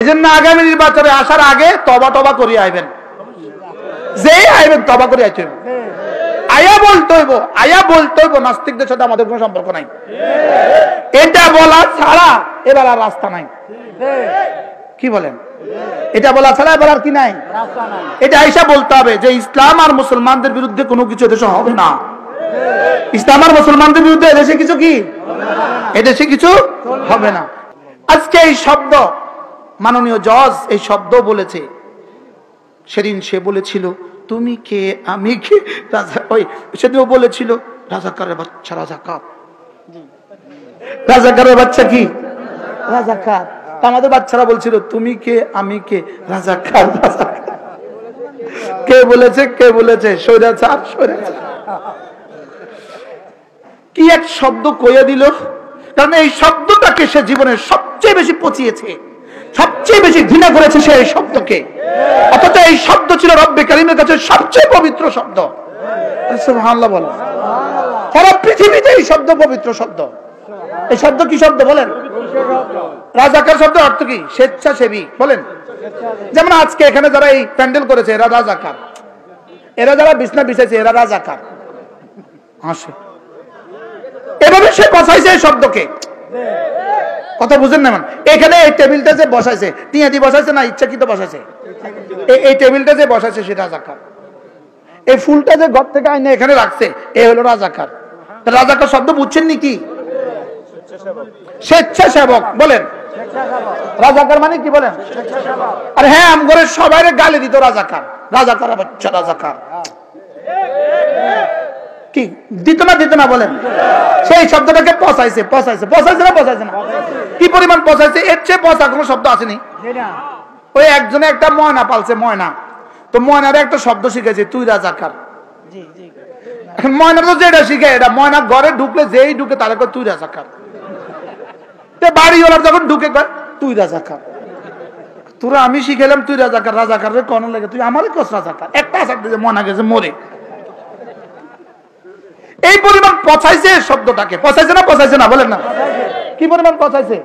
এজন্য আগামী নির্বাচনে আসার আগে তবা করিয়ে আইবেন, যেই আইবেন তবা করে আইতে হইব, আয়া বলতে হইব নাস্তিকদের সাথে আমাদের কোনো সম্পর্ক নাই, এটা বলা ছাড়া এবার আর রাস্তা নাই। কি বলেন? এটা বলা ছাড়া এবার আর কি নাই, এটা আইসা বলতে হবে যে ইসলাম আর মুসলমানদের বিরুদ্ধে কোনো কিছু এদেশে হবে না, ইসলাম আর মুসলমানদের বিরুদ্ধে এদেশে কিছু কি, এদেশে কিছু হবে না। আজকে এই শব্দ মাননীয় জজ এই শব্দ বলেছে, সেদিন সে বলেছিল তুমি কে আমি কে, সেদিনও বলেছিল রাজাকারের বাচ্চা রাজাকার, রাজাকারের বাচ্চা কি রাজাকার। আমাদের বাচ্চারা বলছিল তুমি কে আমি কে, রাজাকার রাজাকার। কে বলেছে? কে বলেছে? স্বৈরাচার স্বৈরাচার। কি এক শব্দ কইয়া দিল, কারণ এই শব্দটাকে সে জীবনের সবচেয়ে বেশি পচিয়েছে, সবচেয়ে বেশি ঘৃণা করেছে সে এই শব্দকে, অথচ এই শব্দ ছিল রব্বে কারীমের কাছে সবচেয়ে পবিত্র শব্দ। সুবহানাল্লাহ বলো। সারা পৃথিবীতে এই শব্দ পবিত্র শব্দ। এই শব্দ কি শব্দ বলেন? রাজাকার শব্দ অর্থ কি? স্বেচ্ছাসেবী। বলেন, যেমন আজকে এখানে যারা এই প্যান্ডেল করেছে এরা রাজাকার, এরা যারা বিছনা বিছাইছে এরা রাজাকার। আসে এভাবে সে বসাইছে এই শব্দকে, কথা বুঝেন না? এখানে এই টেবিলটা যে বসাইছে টিয়াদি বসাইছে না ইচ্ছাকৃত বসাইছে? এই টেবিলটা যে বসাইছে সে রাজাকার। এই ফুলটা যে ঘর থেকে আইনে এখানে রাখছে এ হলো রাজাকার। রাজাকার শব্দ বুঝছেন নি কি? স্বেচ্ছাসেবক। বলেন, রাজাকার মানে কি বলেন? আর হ্যাঁ, আমগরের সবাই গালি দিত রাজাকার, রাজাকার বাচ্চা রাজাকার। কি দিত না দিত না বলেন? সেই শব্দটাকে পচাইছে পচাইছে পচাইছে না পচাইছে না? কি পরিমাণ পচাইছে, এর চেয়ে পচা কোনো শব্দ আসেনি। ওই একজনে একটা ময়না পালছে, ময়না, তো ময়নার একটা শব্দ শিখেছে তুই রাজাকার। এখন ময়না তো যেটা শিখে এটা, ময়না ঘরে ঢুকলে যেই ঢুকে তারা কয় তুই রাজাকার। বাড়িওয়ালার যখন ঢুকে কয় তুই রাজাকার। তোরা আমি শিখেলাম তুই রাজাকার, রাজাকার রে কোন লাগে তুই আমারই কস রাজাকার। একটা আসার দিয়েছে ময়না গেছে মরে। এই পরিমাণ পচাইছে শব্দটাকে, পচাইছে না পচাইছে না বলেন না? কি পরিমাণ পচাইছে?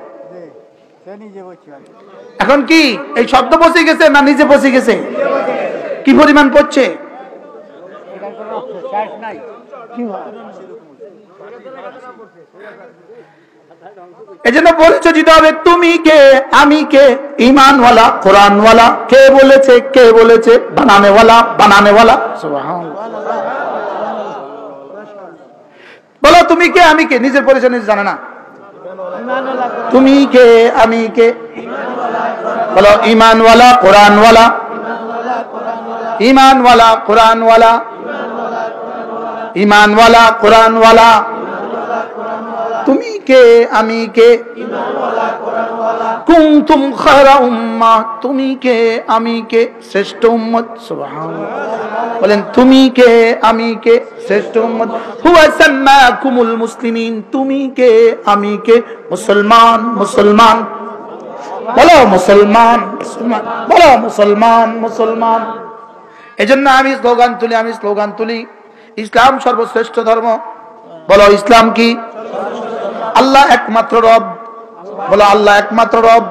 এখন কি এই শব্দ পচে গেছে না নিজে পচে গেছে? কি পরিমাণ পচছে? এই জন্য বলছে দিতে হবে তুমি কে আমি কে, ইমানওয়ালা কোরআনওয়ালা। কে বলেছে? কে বলেছে? বানানেওয়ালা বানানেওয়ালা। সুবহানাল্লাহ। বলো তুমি কে আমি কে, নিজের পরিচয় নিজে জানে না। তুমি কে আমি কে, বলো ইমানওয়ালা কোরআনওয়ালা, ইমানওয়ালা কোরআনওয়ালা, ইমানওয়ালা কোরআনওয়ালা। তুমি কে আমি কে, কুনতুম খায়রা উম্মাহ। তুমি কে আমি কে, শ্রেষ্ঠ উম্মত। সুবহানাল্লাহ। বলেন তুমি কে আমি কে, শ্রেষ্ঠ উম্মত। হুয়া সাম্মাকুমুল মুসলিমিন। তুমি কে আমি কে, মুসলমান মুসলমান। বলো মুসলমান মুসলমান, বলো মুসলমান মুসলমান। এজন্য আমি স্লোগান তুলি ইসলাম সর্বশ্রেষ্ঠ ধর্ম। বলো ইসলাম কি? আল্লাহ একমাত্র রব। বলো আল্লাহ একমাত্র রব।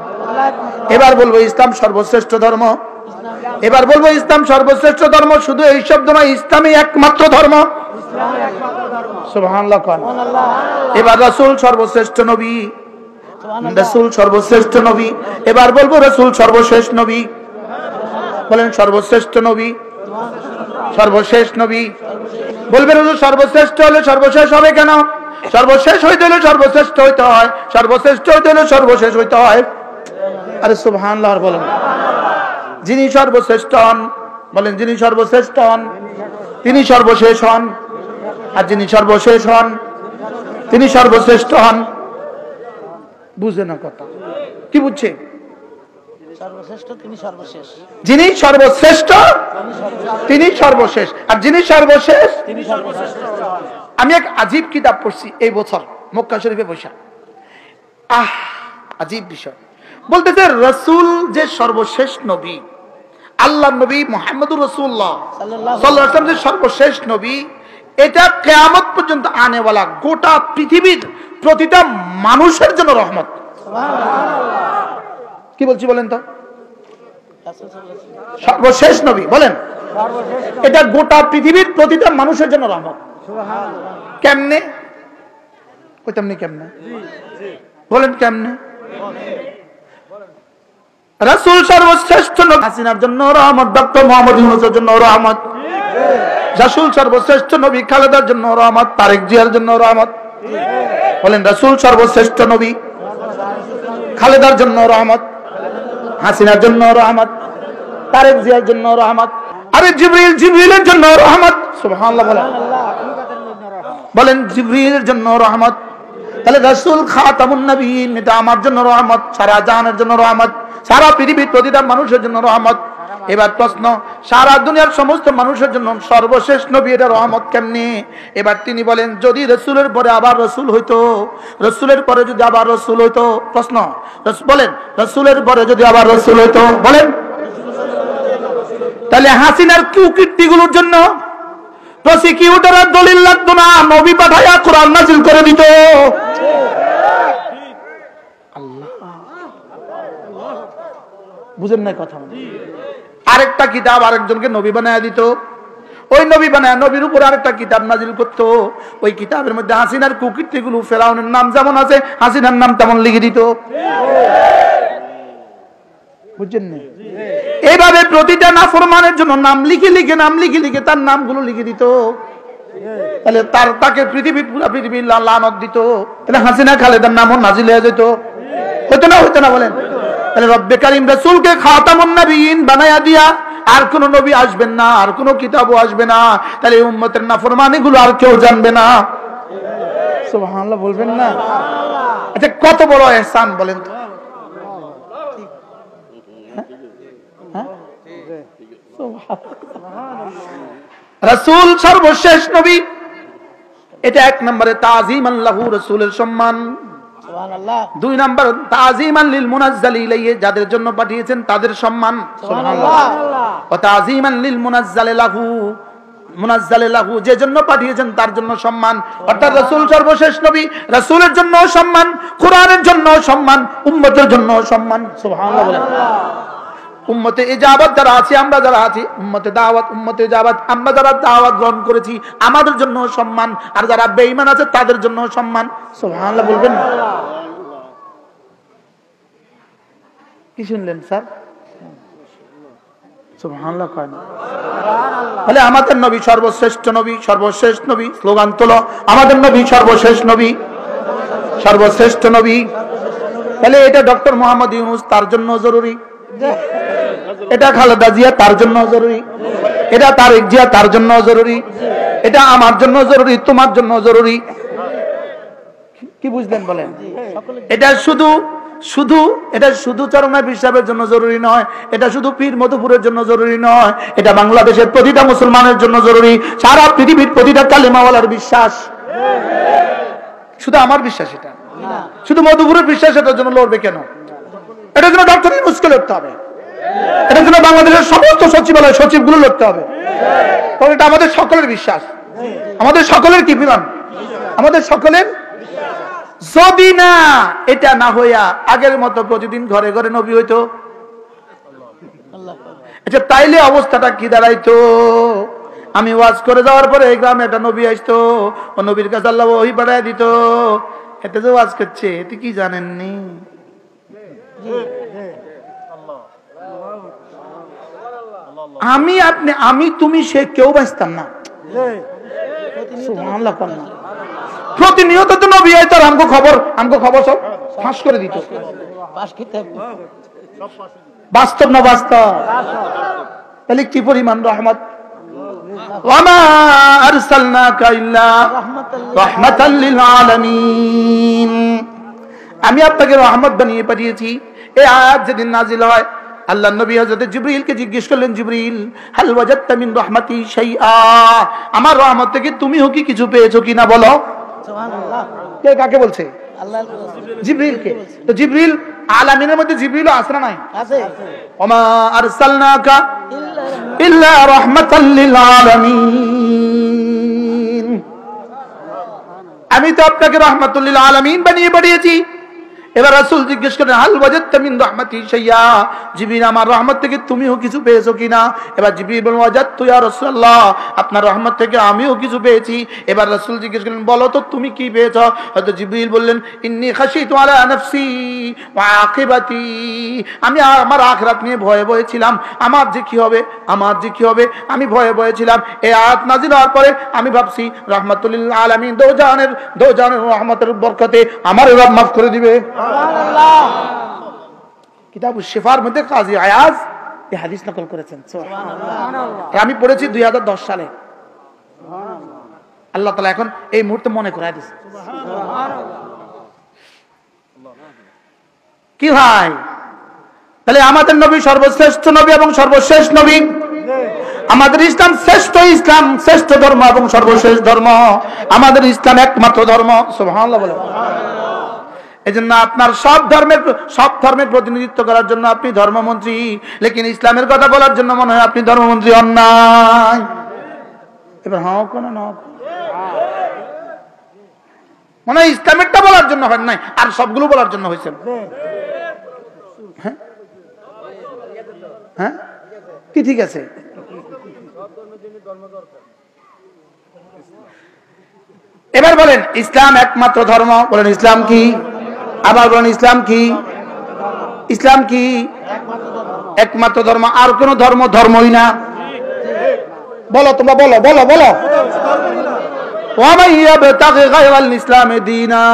এবার বলবো ইসলাম সর্বশ্রেষ্ঠ ধর্ম। এবার বলবো ইসলাম সর্বশ্রেষ্ঠ ধর্ম। শুধু এই শব্দ নয়, ইসলামই একমাত্র ধর্ম। সুবহানাল্লাহ। এবার রাসূল সর্বশ্রেষ্ঠ নবী, রাসূল সর্বশ্রেষ্ঠ নবী। এবার বলবো রাসূল সর্বশেষ নবী। বলেন সর্বশ্রেষ্ঠ নবী, সর্বশেষ নবী। বলবেন সর্বশ্রেষ্ঠ হলে সর্বশেষ হবে কেন? সর্বশেষ হইতে হলে সর্বশ্রেষ্ঠ হইতে হয়, সর্বশ্রেষ্ঠ হইতে হলে সর্বশেষ হইতে হয়। আরে সুবহানাল্লাহ বলেন। যিনি সর্বশ্রেষ্ঠ হন, বলেন যিনি সর্বশ্রেষ্ঠ হন তিনি সর্বশেষ হন, আর যিনি সর্বশেষ হন তিনি সর্বশ্রেষ্ঠ হন। বুঝে না কথা? কি বুঝছে? যিনি সর্বশ্রেষ্ঠ তিনি সর্বশেষ, আর যিনি সর্বশেষ তিনি সর্বশ্রেষ্ঠ। আমি এক আজীব কিতাব পড়ছি এই বছর মক্কা শরীফে বসে। আজীব বিষয়। বলতেছে রাসূল যে সর্বশেষ নবী, আল্লাহ নবী মুহাম্মদুর রাসূলুল্লাহ সাল্লাল্লাহু আলাইহি ওয়াসাল্লাম যে সর্বশেষ নবী, এটা কিয়ামত পর্যন্ত আনেওয়ালা গোটা পৃথিবীর প্রতিটা মানুষের জন্য রহমত। সুবহানাল্লাহ। কি বলছি বলেন তো? সর্বশেষ নবী বলেন। এটা গোটা পৃথিবীর প্রতিটা মানুষের জন্য রহমত। কেমনে? কইতামনি কেমনে বলেন, কেমনে? রাসূল সর্বশ্রেষ্ঠ নবী, হাসিনার জন্য রহমত, ডক্টর মোহাম্মদ ইউনূসের জন্য রহমত। রাসূল সর্বশ্রেষ্ঠ নবী, খালেদার জন্য রহমত, তারেক জিয়ার জন্য রহমত। বলেন রাসূল সর্বশ্রেষ্ঠ নবী, খালেদার জন্য রহমত, হাসিনার জন্য রহমত, তারেক জিয়ার জন্য রহমত। আরে জিবরিলের জন্য রহমত। সুবহানাল্লাহ বলেন, বলেন জিবরিলের জন্য রহমত। তাহলে রাসূল খাতামুন নবীন, এটা আমার জন্য রহমত, সারা জাহানের জন্য রহমত, সারা পৃথিবীর প্রতিটা মানুষের জন্য রহমত। এবার প্রশ্ন, সারা দুনিয়ার সমস্ত মানুষের জন্য সর্বশেষ নবী, এটা রহমত কেমনে? এবার তিনি বলেন, যদি রাসূলের পরে আবার রাসূল হইতো, রাসূলের পরে যদি আবার রাসূল হইতো, প্রশ্ন বলেন, রাসূলের পরে যদি আবার রাসূল হইতো, বলেন, তাহলে হাসিনার কুকীর্তিগুলোর জন্য প্রসিকিউটরের দলিল লাগতো না, নবী পাঠায়া কোরআন নাযিল করে দিত। বুঝেন না কথা? আরেকটা কিতাব আরেকজনকে নবী বানায়া দিত, ওই নবী বানায়া নবীর উপর আরেকটা কিতাব নাজিল করত। ওই কিতাবের মধ্যে হাসিনার কুকীর্তিগুলো, ফেরাউনের নাম যেমন আছে হাসিনার নাম তেমন লিখে দিত। বুঝছেন না? এইভাবে প্রতিটা নাফরমানের জন্য নাম লিখে লিখে তার নামগুলো লিখে দিত। তাহলে তাকে পুরা পৃথিবী লানত দিত। তাহলে হাসিনা খালেদার নামও নাজিল হয়ে যেত। হতো না বলেন? তাহলে রব্বে কারীম রাসূলকে খাতামুন নবিয়্যিন বানায়া দিয়া আর কোন নবী আসবেন না, আর কোন কিতাবও আসবে না। তাহলে উম্মতের নাফরমানিগুলো আর কেউ জানবে না। সুবহানাল্লাহ বলবেন না? আচ্ছা, কত বড় ইহসান বলেন তো? রাসূল সর্বশেষ নবী, এটা এক নম্বরে তাযীমান লাহু, রাসূলের সম্মান। সুবহানাল্লাহ। দুই নম্বর তাযীমান লিল মুনাজ্জালি ইলাইহি, যাদের জন্য পাঠিয়েছেন তাদের সম্মান। সুবহানাল্লাহ। ওয়া তাযীমান লিল মুনাজ্জালি লাহু, যে জন্য পাঠিয়েছেন তার জন্য সম্মান। অর্থাৎ রাসূল সর্বশেষ নবী, রাসূলের জন্য সম্মান, কোরআনের জন্য সম্মান, উম্মতের জন্য সম্মান। সুবহানাল্লাহ বলেন। উম্মতে ইজাবাত যারা আছি, আমরা যারা আছি, উম্মতে দাওয়াত, উম্মতে ইজাবাত, আমরা যারা দাওয়াত গ্রহণ করেছি, আমাদের জন্য সম্মান, আর যারা বেঈমান আছে তাদের জন্য সম্মান। সুবহানাল্লাহ বলবেন না? কি শুনলেন স্যার? সুবহানাল্লাহ কয় না? তাহলে আমাদের নবী সর্বশ্রেষ্ঠ নবী, সর্বশেষ নবী। স্লোগান তোলো, আমাদের নবী সর্বশেষ নবী, সর্বশ্রেষ্ঠ নবী। তাহলে এটা ডক্টর মোহাম্মদ ইউনূস, তার জন্য জরুরি। এটা খালেদা জিয়া, তার জন্য জরুরি। এটা তারেক জিয়া, তার জন্য জরুরি। এটা আমার জন্য জরুরি, তোমার জন্য জরুরি। কি বুঝলেন বলেন? এটা শুধু চরমা হিসাবের জন্য জরুরি নয়, এটা শুধু পীর মধুপুরের জন্য জরুরি নয়, এটা বাংলাদেশের প্রতিটা মুসলমানের জন্য জরুরি, সারা পৃথিবীর প্রতিটা কালিমাওয়ালার বিশ্বাস। শুধু আমার বিশ্বাস এটা, শুধু মধুপুরের বিশ্বাস এটার জন্য লড়বে কেন? এটার জন্য ডক্টর ইউনূসকে লড়তে হবে, এটার জন্য বাংলাদেশের সমস্ত সচিবালয় সচিবগুলো লড়তে হবে। কারণ এটা আমাদের সকলের বিশ্বাস, আমাদের সকলের কি বিধান, আমাদের সকলের। যদি না এটা না হইয়া আগের মতো প্রতিদিন ঘরে ঘরে নবী হইতো, আচ্ছা তাইলে অবস্থাটা কি দাঁড়াইতো? আমি ওয়াজ করে যাওয়ার পরে এই গ্রামে একটা নবী আসতো, ও নবীর কাছে আল্লাহ ওহী পাঠায় দিত, এতে যে ওয়াজ করছে এতে কি জানেননি? আমি আপনি, আমি তুমি, সে কেউ বাঁচতাম না। সুবহানাল্লাহ। প্রতিনিয়ত তো নবী আইতো, আমগো খবর সব ফাঁস করে দিত। বাস্তব না বাস্তব? তাহলে কি পরিমাণ রহমত। ওয়ামা আরসালনাকা ইল্লা রাহমাতাল লিল আলামিন, আমি আপনাকে রহমত বানিয়ে পাঠিয়েছি। এই আয়াত যেদিন নাজিল হয়, আল্লাহ নবী হযরত জিবরিলকে জিজ্ঞেস করলেন, জিবরিল হাল ওয়াজাদতা মিন রাহমাতি শাইআ, আমার রহমত থেকে তুমিও কি কিছু পেয়েছো কিনা বলো। সুবহানাল্লাহ। কে কাকে বলছে? আল্লাহ জিবরিলকে। তো জিবরিল আলামিনের মধ্যে জিবরিলও আছে না নাই? আছে। ওমা আরসালনাকা ইল্লা রাহমাতাল লিল আলামিন, আমি তো আপনাকে রাহমাতুল লিল আলামিন বানিয়ে পাঠিয়েছি। এবার রাসূল জিজ্ঞেস করেন হাল ওয়াজাদতা মিন রাহমাতি শাইয়া, জিবরিল আমার রহমত থেকে তুমিও কিছু পেয়েছো কিনা? এবার জিবরিল বলেন ওয়াজাদতু ইয়া রাসূলুল্লাহ, আপনার রহমত থেকে আমিও কিছু পেয়েছি। এবার রাসূল জিজ্ঞেস করলেন বলো তো তুমি কি পেয়েছো? হযরত জিবরিল বললেন ইন্নী খাশিতু আলা নাফসি ওয়া আকিবাতি, আমি আমার আখিরাত নিয়ে ভয়ে ভয়ে ছিলাম, আমার যে কি হবে, আমার যে কি হবে, আমি ভয়ে ভয়ে ছিলাম। এই আয়াত নাযিল হওয়ার পরে আমি ভাবছি রাহমাতুল লিল আলামিন দোজানের রহমতের বরকতে আমার রব মাফ করে দিবে। সুবহানাল্লাহ। কিতাবুশ শিফার মধ্যে কাজী আয়াজ এই হাদিস নকল করেছেন। সুবহানাল্লাহ। আমি পড়েছি 2010 সালে। সুবহানাল্লাহ। আল্লাহ তাআলা এখন এই মুহূর্তে মনে করায় দিয়েছে। সুবহানাল্লাহ। কি ভাই, তাহলে আমাদের নবী সর্বশ্রেষ্ঠ নবী এবং সর্বশেষ নবী, আমাদের ইসলাম শ্রেষ্ঠ ইসলাম, শ্রেষ্ঠ ধর্ম এবং সর্বশেষ ধর্ম, আমাদের ইসলাম একমাত্র ধর্ম। সুবহানাল্লাহ বলে। এজন্য আপনার সব ধর্মের প্রতিনিধিত্ব করার জন্য আপনি ধর্মমন্ত্রী, লেকিন ইসলামের কথা বলার জন্য মনে হয় আপনি ধর্মমন্ত্রী অন্যায়। এবার হ্যাঁ কোন না মনে হয় ইসলামেরটা বলার জন্য হয় নাই, আর সবগুলো বলার জন্য হয়েছে। হ্যাঁ হ্যাঁ কি ঠিক আছে। এবার বলেন ইসলাম একমাত্র ধর্ম, বলেন ইসলাম কি? আবার বলেন ইসলাম কি? ইসলাম কি? একমাত্র ধর্ম, আর কোন ধর্ম ধর্মই না। বলো তোমরা, বলো বলো বলো। ومن يبتغي غير الإسلام دينا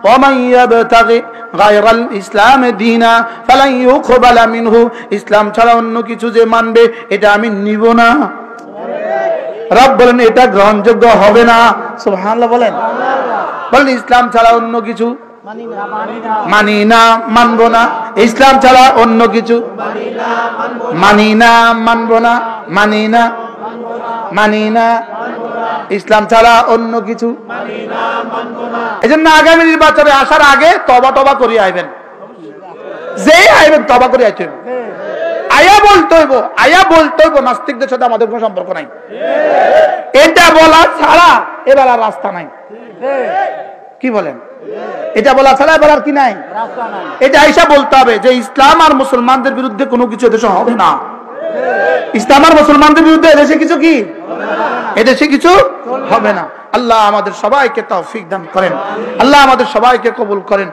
ومن يبتغي غير الإسلام دينا فلن يقبل منه, ইসলাম ছাড়া অন্য কিছু যে মানবে এটা আমি নিব না। রব বলেন এটা গ্রহণযোগ্য হবে না। সুবহানাল্লাহ বলেন। বলেন ইসলাম ছাড়া অন্য কিছু মানি না, মানব না। ইসলাম ছাড়া অন্য কিছু মানি না, মানব না, মানি না, মানি না। ইসলাম ছাড়া অন্য কিছু এজন্য আগামী নির্বাচনে আসার আগে তওবা করে আইবেন, যে আইবেন তওবা করে আইতে হইব, আয়া বলতে হইব নাস্তিকদের সাথে আমাদের কোনো সম্পর্ক নাই। এটা বলা ছাড়া এবার আর রাস্তা নাই। কি বলেন? এটা বলা ছাড়া এবার আর কি নাই, রাস্তা নাই। এটা আইসা বলতে হবে যে ইসলাম আর মুসলমানদের বিরুদ্ধে কোনো কিছু এদেশে হবে না। ইসলাম আর মুসলমানদের বিরুদ্ধে এদেশে কিছু কি, এদেশে কিছু হবে না। আল্লাহ আমাদের সবাইকে তৌফিক দান করেন, আল্লাহ আমাদের সবাইকে কবুল করেন।